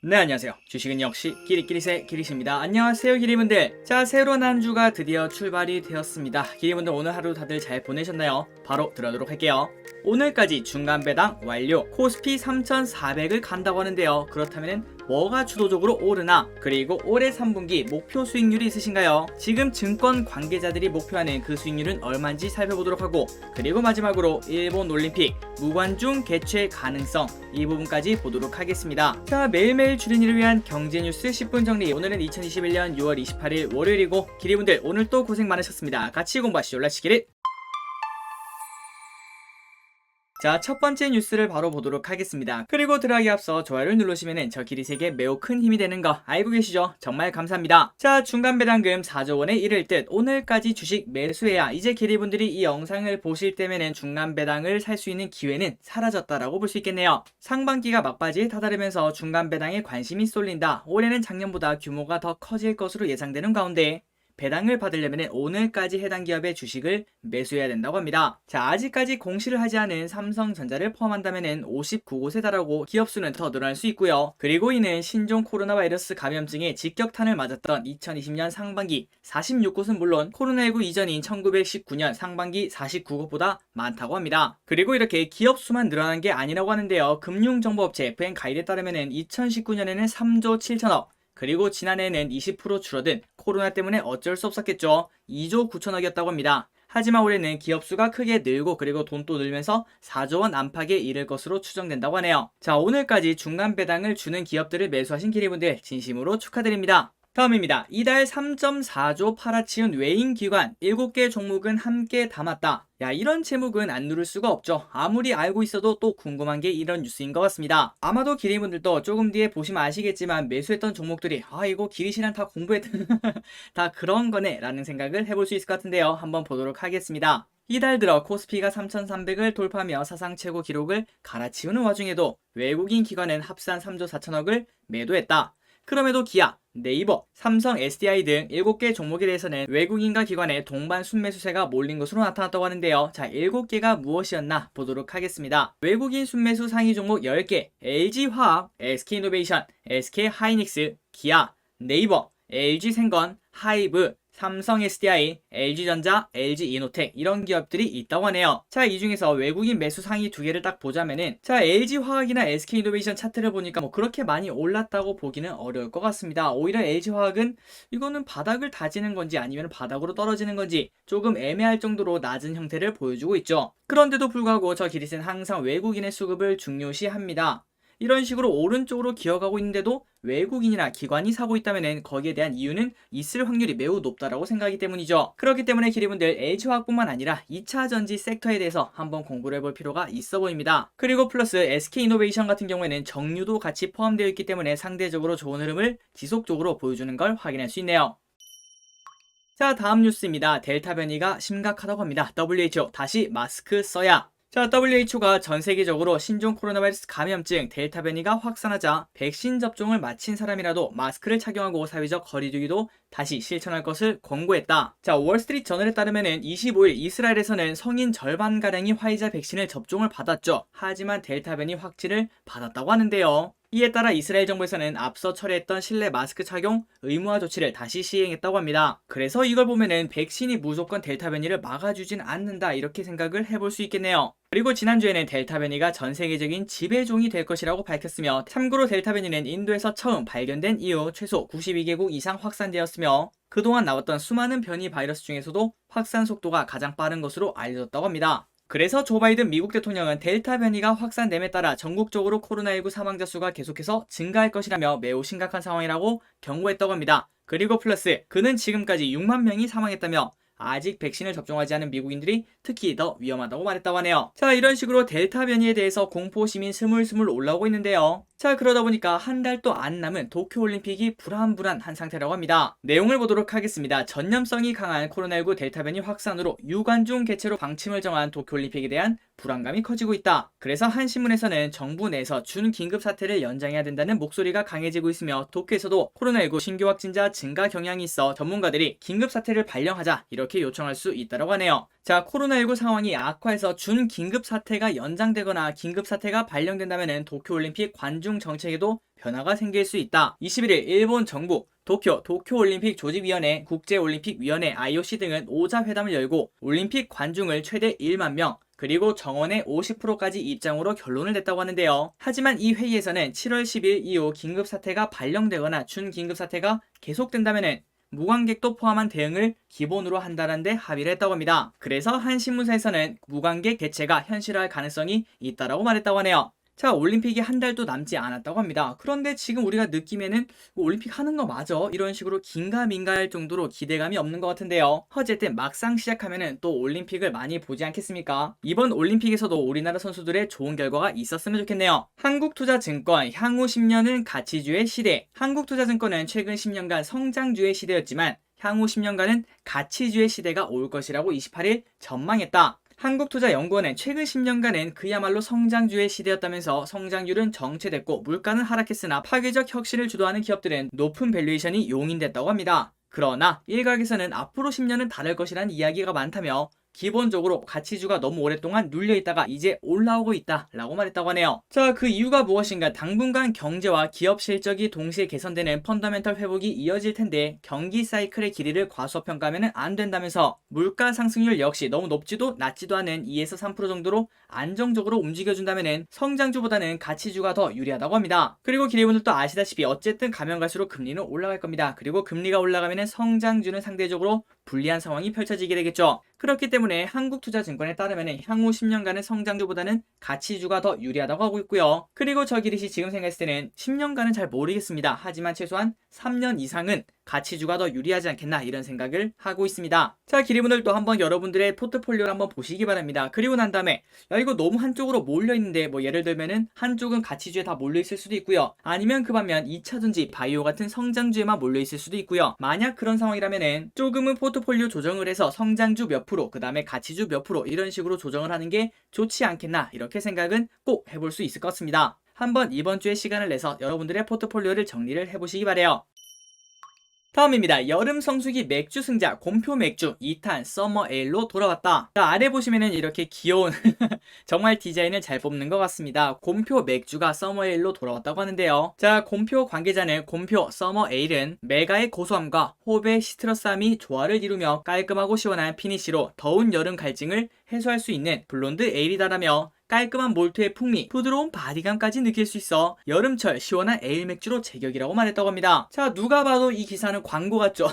네, 안녕하세요. 주식은 역시 끼리끼리새 끼리십니다. 안녕하세요, 끼리분들. 자, 새로운 한 주가 드디어 출발이 되었습니다. 끼리분들 오늘 하루 다들 잘 보내셨나요? 바로 들어가도록 할게요. 오늘까지 중간 배당 완료. 코스피 3,400을 간다고 하는데요. 그렇다면 뭐가 주도적으로 오르나? 그리고 올해 3분기 목표 수익률이 있으신가요? 지금 증권 관계자들이 목표하는 그 수익률은 얼마인지 살펴보도록 하고, 그리고 마지막으로 일본 올림픽 무관중 개최 가능성, 이 부분까지 보도록 하겠습니다. 자, 매일매일 주린이를 위한 경제 뉴스 10분 정리. 오늘은 2021년 6월 28일 월요일이고, 기리분들 오늘 또 고생 많으셨습니다. 같이 공부하시죠. 렛츠 기릿. 자, 첫 번째 뉴스를 바로 보도록 하겠습니다. 그리고 들어가기 앞서 좋아요를 누르시면 저 기리세계 매우 큰 힘이 되는 거 알고 계시죠? 정말 감사합니다. 자, 중간 배당금 4조 원에 이를 듯 오늘까지 주식 매수해야 이제 기리분들이 이 영상을 보실 때면은 중간 배당을 살 수 있는 기회는 사라졌다라고 볼 수 있겠네요. 상반기가 막바지에 다다르면서 중간 배당에 관심이 쏠린다. 올해는 작년보다 규모가 더 커질 것으로 예상되는 가운데 배당을 받으려면 오늘까지 해당 기업의 주식을 매수해야 된다고 합니다. 자, 아직까지 공시를 하지 않은 삼성전자를 포함한다면 59곳에 달하고 기업 수는 더 늘어날 수 있고요. 그리고 이는 신종 코로나 바이러스 감염증에 직격탄을 맞았던 2020년 상반기 46곳은 물론 코로나19 이전인 1919년 상반기 49곳보다 많다고 합니다. 그리고 이렇게 기업 수만 늘어난 게 아니라고 하는데요. 금융정보업체 FN 가이드에 따르면 2019년에는 3조 7천억, 그리고 지난해에는 20% 줄어든 코로나 때문에 어쩔 수 없었겠죠. 2조 9천억이었다고 합니다. 하지만 올해는 기업 수가 크게 늘고 그리고 돈도 늘면서 4조 원 안팎에 이를 것으로 추정된다고 하네요. 자, 오늘까지 중간 배당을 주는 기업들을 매수하신 기리분들 진심으로 축하드립니다. 다음입니다. 이달 3.4조 팔아치운 외인기관 7개 종목은 함께 담았다. 야, 이런 제목은 안 누를 수가 없죠. 아무리 알고 있어도 또 궁금한 게 이런 뉴스인 것 같습니다. 아마도 기리분들도 조금 뒤에 보시면 아시겠지만 매수했던 종목들이 이거 기리씨랑 다 공부했던 다 그런 거네 라는 생각을 해볼 수 있을 것 같은데요. 한번 보도록 하겠습니다. 이달 들어 코스피가 3,300을 돌파하며 사상 최고 기록을 갈아치우는 와중에도 외국인 기관은 합산 3조 4천억을 매도했다. 그럼에도 기아, 네이버, 삼성, SDI 등 7개 종목에 대해서는 외국인과 기관의 동반 순매수세가 몰린 것으로 나타났다고 하는데요. 자, 7개가 무엇이었나 보도록 하겠습니다. 외국인 순매수 상위 종목 10개, LG화학, SK이노베이션, SK하이닉스, 기아, 네이버, LG생건, 하이브, 삼성 SDI, LG전자, LG이노텍 이런 기업들이 있다고 하네요. 자, 이 중에서 외국인 매수 상위 2개를 딱 보자면은 자, LG화학이나 SK이노베이션 차트를 보니까 그렇게 많이 올랐다고 보기는 어려울 것 같습니다. 오히려 LG화학은 이거는 바닥을 다지는 건지 아니면 바닥으로 떨어지는 건지 조금 애매할 정도로 낮은 형태를 보여주고 있죠. 그런데도 불구하고 저 기릿은 항상 외국인의 수급을 중요시합니다. 이런 식으로 오른쪽으로 기어가고 있는데도 외국인이나 기관이 사고 있다면 거기에 대한 이유는 있을 확률이 매우 높다라고 생각하기 때문이죠. 그렇기 때문에 기리분들 LG화학뿐만 아니라 2차전지 섹터에 대해서 한번 공부를 해볼 필요가 있어 보입니다. 그리고 플러스 SK이노베이션 같은 경우에는 정유도 같이 포함되어 있기 때문에 상대적으로 좋은 흐름을 지속적으로 보여주는 걸 확인할 수 있네요. 자, 다음 뉴스입니다. 델타 변이가 심각하다고 합니다. WHO 다시 마스크 써야. 자, WHO가 전 세계적으로 신종 코로나 바이러스 감염증 델타 변이가 확산하자 백신 접종을 마친 사람이라도 마스크를 착용하고 사회적 거리두기도 다시 실천할 것을 권고했다. 자, 월스트리트 저널에 따르면 25일 이스라엘에서는 성인 절반가량이 화이자 백신을 접종을 받았죠. 하지만 델타 변이 확진을 받았다고 하는데요. 이에 따라 이스라엘 정부에서는 앞서 철회했던 실내 마스크 착용 의무화 조치를 다시 시행했다고 합니다. 그래서 이걸 보면은 백신이 무조건 델타 변이를 막아주진 않는다 이렇게 생각을 해볼 수 있겠네요. 그리고 지난주에는 델타 변이가 전 세계적인 지배종이 될 것이라고 밝혔으며, 참고로 델타 변이는 인도에서 처음 발견된 이후 최소 92개국 이상 확산되었으며 그동안 나왔던 수많은 변이 바이러스 중에서도 확산 속도가 가장 빠른 것으로 알려졌다고 합니다. 그래서 조 바이든 미국 대통령은 델타 변이가 확산됨에 따라 전국적으로 코로나19 사망자 수가 계속해서 증가할 것이라며 매우 심각한 상황이라고 경고했다고 합니다. 그리고 플러스 그는 지금까지 6만 명이 사망했다며 아직 백신을 접종하지 않은 미국인들이 특히 더 위험하다고 말했다고 하네요. 자, 이런 식으로 델타 변이에 대해서 공포심이 스물스물 올라오고 있는데요. 자, 그러다 보니까 한 달도 안 남은 도쿄올림픽이 불안불안한 상태라고 합니다. 내용을 보도록 하겠습니다. 전염성이 강한 코로나19 델타 변이 확산으로 유관중 개최로 방침을 정한 도쿄올림픽에 대한 불안감이 커지고 있다. 그래서 한 신문에서는 정부 내에서 준긴급 사태를 연장해야 된다는 목소리가 강해지고 있으며 도쿄에서도 코로나19 신규 확진자 증가 경향이 있어 전문가들이 긴급 사태를 발령하자 이렇게 이렇게 요청할 수 있다고 하네요. 자, 코로나19 상황이 악화해서 준긴급 사태가 연장되거나 긴급 사태가 발령된다면 도쿄올림픽 관중 정책에도 변화가 생길 수 있다. 21일 일본 정부 도쿄올림픽 조직위원회, 국제올림픽위원회 IOC 등은 오자회담을 열고 올림픽 관중을 최대 1만 명, 그리고 정원의 50%까지 입장으로 결론을 냈다고 하는데요. 하지만 이 회의에서는 7월 10일 이후 긴급사태가 발령되거나 준긴급사태가 계속된다면 무관객도 포함한 대응을 기본으로 한다는 데 합의를 했다고 합니다. 그래서 한 신문사에서는 무관객 개최가 현실화할 가능성이 있다고 말했다고 하네요. 자, 올림픽이 한 달도 남지 않았다고 합니다. 그런데 지금 우리가 느끼면은 올림픽 하는 거 맞아? 이런 식으로 긴가민가할 정도로 기대감이 없는 것 같은데요. 어쨌든 막상 시작하면은 또 올림픽을 많이 보지 않겠습니까? 이번 올림픽에서도 우리나라 선수들의 좋은 결과가 있었으면 좋겠네요. 한국투자증권 향후 10년은 가치주의 시대. 한국투자증권은 최근 10년간 성장주의 시대였지만 향후 10년간은 가치주의 시대가 올 것이라고 28일 전망했다. 한국투자연구원은 최근 10년간은 그야말로 성장주의 시대였다면서 성장률은 정체됐고 물가는 하락했으나 파괴적 혁신을 주도하는 기업들은 높은 밸류에이션이 용인됐다고 합니다. 그러나 일각에서는 앞으로 10년은 다를 것이라는 이야기가 많다며 기본적으로 가치주가 너무 오랫동안 눌려있다가 이제 올라오고 있다 라고 말했다고 하네요. 자, 그 이유가 무엇인가? 당분간 경제와 기업 실적이 동시에 개선되는 펀더멘털 회복이 이어질 텐데 경기 사이클의 길이를 과소평가하면 안 된다면서 물가 상승률 역시 너무 높지도 낮지도 않은 2에서 3% 정도로 안정적으로 움직여준다면 성장주보다는 가치주가 더 유리하다고 합니다. 그리고 기대분들도 아시다시피 어쨌든 가면 갈수록 금리는 올라갈 겁니다. 그리고 금리가 올라가면 성장주는 상대적으로 불리한 상황이 펼쳐지게 되겠죠. 그렇기 때문에 한국투자증권에 따르면 향후 10년간은 성장주보다는 가치주가 더 유리하다고 하고 있고요. 그리고 저 기릿이 지금 생각했을 때는 10년간은 잘 모르겠습니다. 하지만 최소한 3년 이상은 가치주가 더 유리하지 않겠나 이런 생각을 하고 있습니다. 자, 기리분들도 한번 여러분들의 포트폴리오를 한번 보시기 바랍니다. 그리고 난 다음에 야, 이거 너무 한쪽으로 몰려있는데 뭐 예를 들면은 한쪽은 가치주에 다 몰려있을 수도 있고요. 아니면 그 반면 2차전지, 바이오 같은 성장주에만 몰려있을 수도 있고요. 만약 그런 상황이라면은 조금은 포트폴리오 조정을 해서 성장주 몇 프로, 그 다음에 가치주 몇 프로 이런 식으로 조정을 하는 게 좋지 않겠나 이렇게 생각은 꼭 해볼 수 있을 것 같습니다. 한번 이번 주에 시간을 내서 여러분들의 포트폴리오를 정리를 해보시기 바래요. 다음입니다. 여름 성수기 맥주 승자 곰표 맥주 2탄 서머 에일로 돌아왔다. 자, 아래 보시면은 이렇게 귀여운 정말 디자인을 잘 뽑는 것 같습니다. 곰표 맥주가 서머 에일로 돌아왔다고 하는데요. 자, 곰표 관계자는 곰표 서머 에일은 메가의 고소함과 호흡의 시트러스함이 조화를 이루며 깔끔하고 시원한 피니시로 더운 여름 갈증을 해소할 수 있는 블론드 에일이다라며 깔끔한 몰트의 풍미, 부드러운 바디감까지 느낄 수 있어 여름철 시원한 에일 맥주로 제격이라고 말했다고 합니다. 자, 누가 봐도 이 기사는 광고 같죠?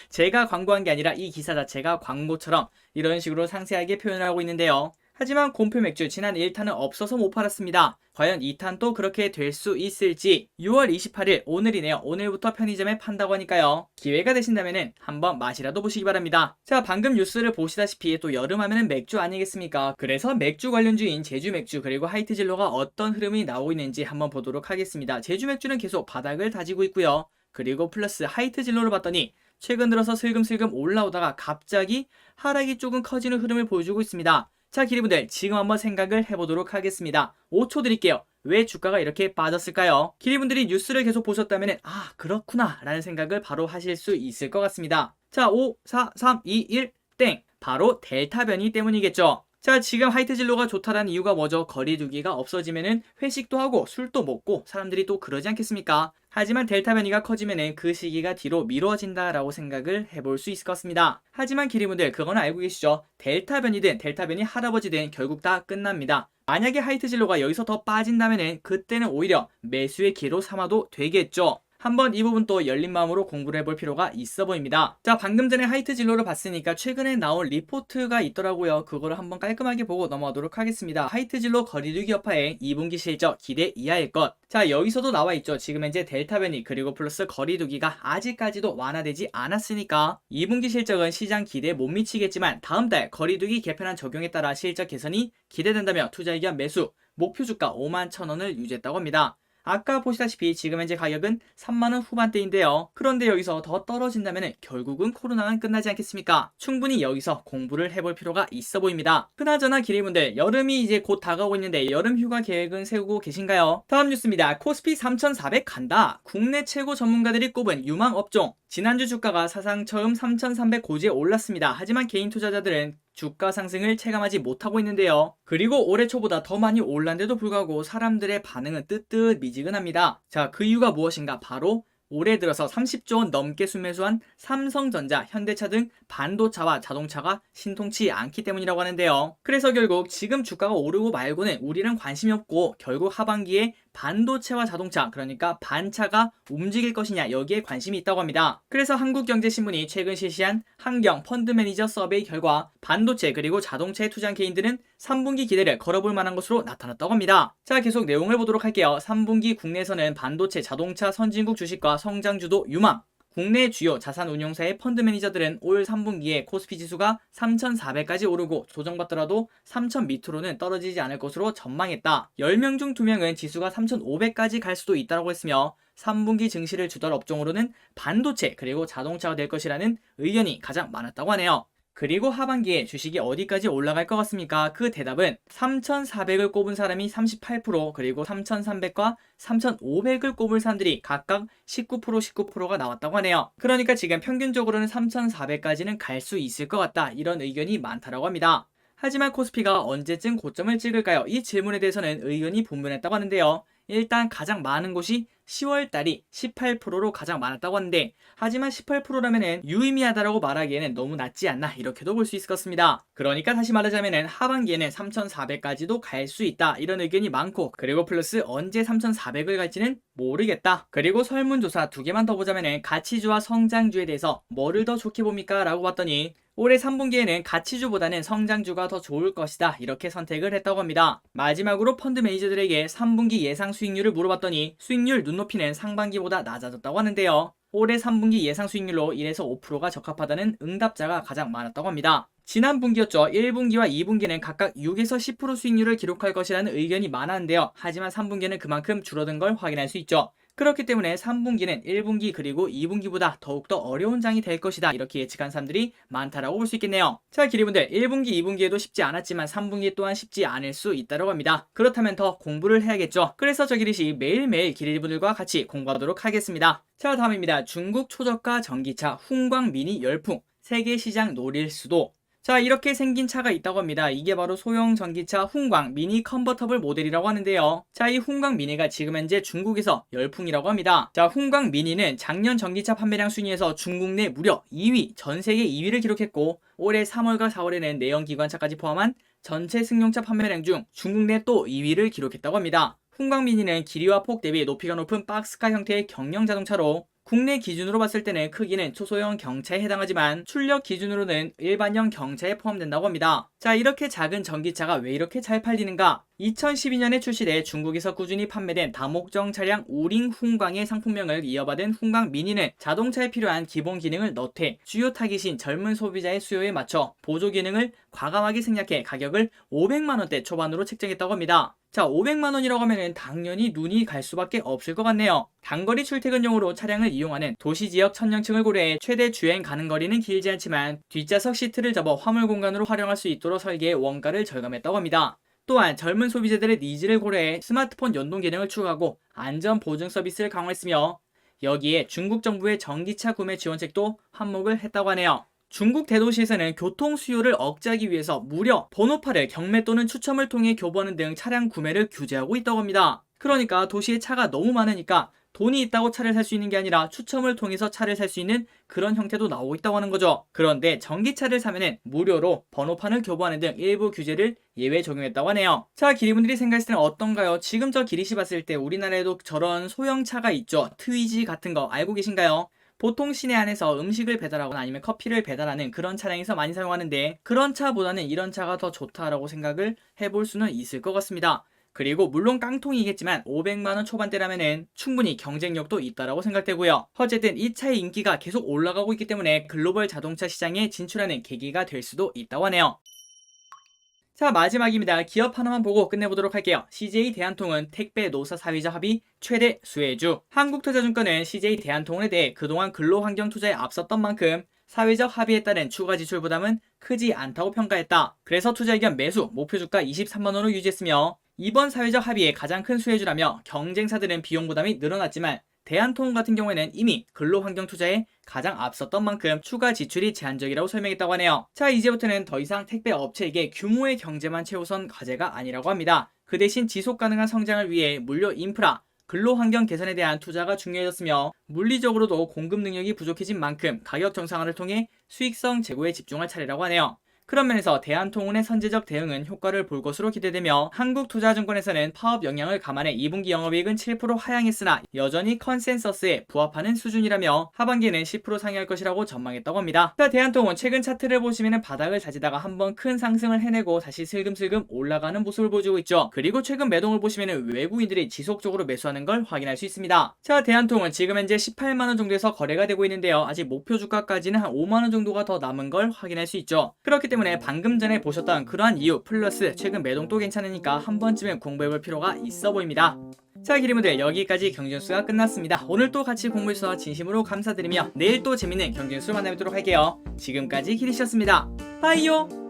제가 광고한 게 아니라 이 기사 자체가 광고처럼 이런 식으로 상세하게 표현을 하고 있는데요. 하지만 곰표 맥주 지난 1탄은 없어서 못 팔았습니다. 과연 2탄도 그렇게 될 수 있을지 6월 28일 오늘이네요. 오늘부터 편의점에 판다고 하니까요. 기회가 되신다면 한번 맛이라도 보시기 바랍니다. 자, 방금 뉴스를 보시다시피 또 여름 하면은 맥주 아니겠습니까? 그래서 맥주 관련주인 제주 맥주 그리고 하이트 진로가 어떤 흐름이 나오고 있는지 한번 보도록 하겠습니다. 제주 맥주는 계속 바닥을 다지고 있고요. 그리고 플러스 하이트 진로를 봤더니 최근 들어서 슬금슬금 올라오다가 갑자기 하락이 조금 커지는 흐름을 보여주고 있습니다. 자, 기리분들 지금 한번 생각을 해보도록 하겠습니다. 5초 드릴게요. 왜 주가가 이렇게 빠졌을까요? 기리분들이 뉴스를 계속 보셨다면 아, 그렇구나 라는 생각을 바로 하실 수 있을 것 같습니다. 자, 5, 4, 3, 2, 1 땡! 바로 델타 변이 때문이겠죠. 자, 지금 하이트 진로가 좋다라는 이유가 뭐죠? 거리두기가 없어지면은 회식도 하고 술도 먹고 사람들이 또 그러지 않겠습니까? 하지만 델타 변이가 커지면은 그 시기가 뒤로 미뤄진다라고 생각을 해볼 수 있을 것 같습니다. 하지만 기리분들 그건 알고 계시죠? 델타 변이든 델타 변이 할아버지든 결국 다 끝납니다. 만약에 하이트 진로가 여기서 더 빠진다면은 그때는 오히려 매수의 기회로 삼아도 되겠죠. 한번 이 부분 또 열린 마음으로 공부를 해볼 필요가 있어 보입니다. 자, 방금 전에 하이트 진로를 봤으니까 최근에 나온 리포트가 있더라고요. 그거를 한번 깔끔하게 보고 넘어가도록 하겠습니다. 하이트 진로 거리두기 여파에 2분기 실적 기대 이하일 것. 자, 여기서도 나와 있죠. 지금 현재 델타 변이 그리고 플러스 거리두기가 아직까지도 완화되지 않았으니까 2분기 실적은 시장 기대에 못 미치겠지만 다음 달 거리두기 개편안 적용에 따라 실적 개선이 기대된다며 투자 의견 매수, 목표 주가 51,000원을 유지했다고 합니다. 아까 보시다시피 지금 현재 가격은 3만원 후반대인데요. 그런데 여기서 더 떨어진다면 결국은 코로나는 끝나지 않겠습니까? 충분히 여기서 공부를 해볼 필요가 있어 보입니다. 그나저나 기리분들 여름이 이제 곧 다가오고 있는데 여름 휴가 계획은 세우고 계신가요? 다음 뉴스입니다. 코스피 3,400 간다. 국내 최고 전문가들이 꼽은 유망 업종 지난주 주가가 사상 처음 3,300고지에 올랐습니다. 하지만 개인 투자자들은 주가 상승을 체감하지 못하고 있는데요. 그리고 올해 초보다 더 많이 올랐는데도 불구하고 사람들의 반응은 뜨뜻미지근합니다. 자, 그 이유가 무엇인가? 바로 올해 들어서 30조 원 넘게 순매수한 삼성전자, 현대차 등 반도차와 자동차가 신통치 않기 때문이라고 하는데요. 그래서 결국 지금 주가가 오르고 말고는 우리는 관심이 없고 결국 하반기에 반도체와 자동차, 그러니까 반차가 움직일 것이냐, 여기에 관심이 있다고 합니다. 그래서 한국경제신문이 최근 실시한 한경 펀드매니저 서베이 결과 반도체 그리고 자동차에 투자한 개인들은 3분기 기대를 걸어볼 만한 것으로 나타났다고 합니다. 자, 계속 내용을 보도록 할게요. 3분기 국내에서는 반도체, 자동차 선진국 주식과 성장주도 유망. 국내 주요 자산운용사의 펀드 매니저들은 올 3분기에 코스피 지수가 3,400까지 오르고 조정받더라도 3,000 밑으로는 떨어지지 않을 것으로 전망했다. 10명 중 2명은 지수가 3,500까지 갈 수도 있다고 했으며 3분기 증시를 주도할 업종으로는 반도체 그리고 자동차가 될 것이라는 의견이 가장 많았다고 하네요. 그리고 하반기에 주식이 어디까지 올라갈 것 같습니까? 그 대답은 3,400을 꼽은 사람이 38%, 그리고 3,300과 3,500을 꼽을 사람들이 각각 19%, 19%가 나왔다고 하네요. 그러니까 지금 평균적으로는 3,400까지는 갈 수 있을 것 같다, 이런 의견이 많다라고 합니다. 하지만 코스피가 언제쯤 고점을 찍을까요? 이 질문에 대해서는 의견이 분분했다고 하는데요. 일단 가장 많은 곳이 10월달이 18%로 가장 많았다고 하는데, 하지만 18%라면 유의미하다라고 말하기에는 너무 낮지 않나, 이렇게도 볼 수 있을 것 같습니다. 그러니까 다시 말하자면 하반기에는 3,400까지도 갈 수 있다, 이런 의견이 많고, 그리고 플러스 언제 3,400을 갈지는 모르겠다. 그리고 설문조사 2개만 더 보자면 가치주와 성장주에 대해서 뭐를 더 좋게 봅니까? 라고 봤더니 올해 3분기에는 가치주보다는 성장주가 더 좋을 것이다, 이렇게 선택을 했다고 합니다. 마지막으로 펀드 매니저들에게 3분기 예상 수익률을 물어봤더니 수익률 눈높이는 상반기보다 낮아졌다고 하는데요. 올해 3분기 예상 수익률로 1에서 5%가 적합하다는 응답자가 가장 많았다고 합니다. 지난 분기였죠. 1분기와 2분기는 각각 6에서 10% 수익률을 기록할 것이라는 의견이 많았는데요. 하지만 3분기는 그만큼 줄어든 걸 확인할 수 있죠. 그렇기 때문에 3분기는 1분기 그리고 2분기보다 더욱더 어려운 장이 될 것이다, 이렇게 예측한 사람들이 많다라고 볼 수 있겠네요. 자, 기리분들, 1분기, 2분기에도 쉽지 않았지만 3분기 또한 쉽지 않을 수 있다고 합니다. 그렇다면 더 공부를 해야겠죠. 그래서 저 기리시 매일매일 기리분들과 같이 공부하도록 하겠습니다. 자, 다음입니다. 중국 초저가 전기차 훈광 미니 열풍, 세계 시장 노릴 수도. 자, 이렇게 생긴 차가 있다고 합니다. 이게 바로 소형 전기차 훈광 미니 컨버터블 모델이라고 하는데요. 자, 이 훈광 미니가 지금 현재 중국에서 열풍이라고 합니다. 자, 훈광 미니는 작년 전기차 판매량 순위에서 중국 내 무려 2위, 전 세계 2위를 기록했고, 올해 3월과 4월에는 내연기관차까지 포함한 전체 승용차 판매량 중 중국 내 또 2위를 기록했다고 합니다. 훈광 미니는 길이와 폭 대비 높이가 높은 박스카 형태의 경량 자동차로 국내 기준으로 봤을 때는 크기는 초소형 경차에 해당하지만 출력 기준으로는 일반형 경차에 포함된다고 합니다. 자, 이렇게 작은 전기차가 왜 이렇게 잘 팔리는가? 2012년에 출시돼 중국에서 꾸준히 판매된 다목적 차량 우링 훈광의 상품명을 이어받은 훈광 미니는 자동차에 필요한 기본 기능을 넣되 주요 타깃인 젊은 소비자의 수요에 맞춰 보조 기능을 과감하게 생략해 가격을 500만원대 초반으로 책정했다고 합니다. 자, 500만원이라고 하면 당연히 눈이 갈 수밖에 없을 것 같네요. 단거리 출퇴근용으로 차량을 이용하는 도시지역 천년층을 고려해 최대 주행 가능 거리는 길지 않지만 뒷좌석 시트를 접어 화물 공간으로 활용할 수 있도록 설계해 원가를 절감했다고 합니다. 또한 젊은 소비자들의 니즈를 고려해 스마트폰 연동 기능을 추가하고 안전 보증 서비스를 강화했으며, 여기에 중국 정부의 전기차 구매 지원책도 한몫을 했다고 하네요. 중국 대도시에서는 교통 수요를 억제하기 위해서 무려 번호판을 경매 또는 추첨을 통해 교부하는 등 차량 구매를 규제하고 있다고 합니다. 그러니까 도시에 차가 너무 많으니까 돈이 있다고 차를 살 수 있는 게 아니라 추첨을 통해서 차를 살 수 있는 그런 형태도 나오고 있다고 하는 거죠. 그런데 전기차를 사면은 무료로 번호판을 교부하는 등 일부 규제를 예외 적용했다고 하네요. 자, 기리분들이 생각했을 때는 어떤가요? 지금 저 기리시 봤을 때 우리나라에도 저런 소형차가 있죠. 트위지 같은 거 알고 계신가요? 보통 시내 안에서 음식을 배달하거나 아니면 커피를 배달하는 그런 차량에서 많이 사용하는데, 그런 차보다는 이런 차가 더 좋다라고 생각을 해볼 수는 있을 것 같습니다. 그리고 물론 깡통이겠지만 500만원 초반대라면은 충분히 경쟁력도 있다라고 생각되고요. 어쨌든 이 차의 인기가 계속 올라가고 있기 때문에 글로벌 자동차 시장에 진출하는 계기가 될 수도 있다고 하네요. 자, 마지막입니다. 기업 하나만 보고 끝내보도록 할게요. CJ 대한통운 택배 노사 사회자 합의 최대 수혜주. 한국투자증권은 CJ 대한통운에 대해 그동안 근로환경 투자에 앞섰던 만큼 사회적 합의에 따른 추가 지출 부담은 크지 않다고 평가했다. 그래서 투자 의견 매수 목표 주가 23만원으로 유지했으며, 이번 사회적 합의의 가장 큰 수혜주라며 경쟁사들은 비용 부담이 늘어났지만 대한통운 같은 경우에는 이미 근로환경 투자에 가장 앞섰던 만큼 추가 지출이 제한적이라고 설명했다고 하네요. 자, 이제부터는 더 이상 택배 업체에게 규모의 경제만 최우선 과제가 아니라고 합니다. 그 대신 지속 가능한 성장을 위해 물류 인프라, 근로환경 개선에 대한 투자가 중요해졌으며 물리적으로도 공급 능력이 부족해진 만큼 가격 정상화를 통해 수익성 제고에 집중할 차례라고 하네요. 그런 면에서 대한통운의 선제적 대응은 효과를 볼 것으로 기대되며 한국투자증권에서는 파업 영향을 감안해 2분기 영업이익은 7% 하향했으나 여전히 컨센서스에 부합하는 수준이라며 하반기에는 10% 상회할 것이라고 전망했다고 합니다. 자, 대한통운 최근 차트를 보시면 바닥을 다지다가 한번 큰 상승을 해내고 다시 슬금슬금 올라가는 모습을 보여주고 있죠. 그리고 최근 매동을 보시면 외국인들이 지속적으로 매수하는 걸 확인할 수 있습니다. 자, 대한통운 지금 현재 18만원 정도에서 거래가 되고 있는데요. 아직 목표 주가까지는 한 5만원 정도가 더 남은 걸 확인할 수 있죠. 그렇기 때문에 방금 전에 보셨던 그러한 이유 플러스 최근 매동도 괜찮으니까 한 번쯤은 공부해볼 필요가 있어 보입니다. 자, 기리분들 여기까지 경쟁수가 끝났습니다. 오늘 또 같이 공부해주셔서 진심으로 감사드리며 내일 또 재밌는 경쟁수 만나뵙도록 할게요. 지금까지 기리셨습니다. 빠이요.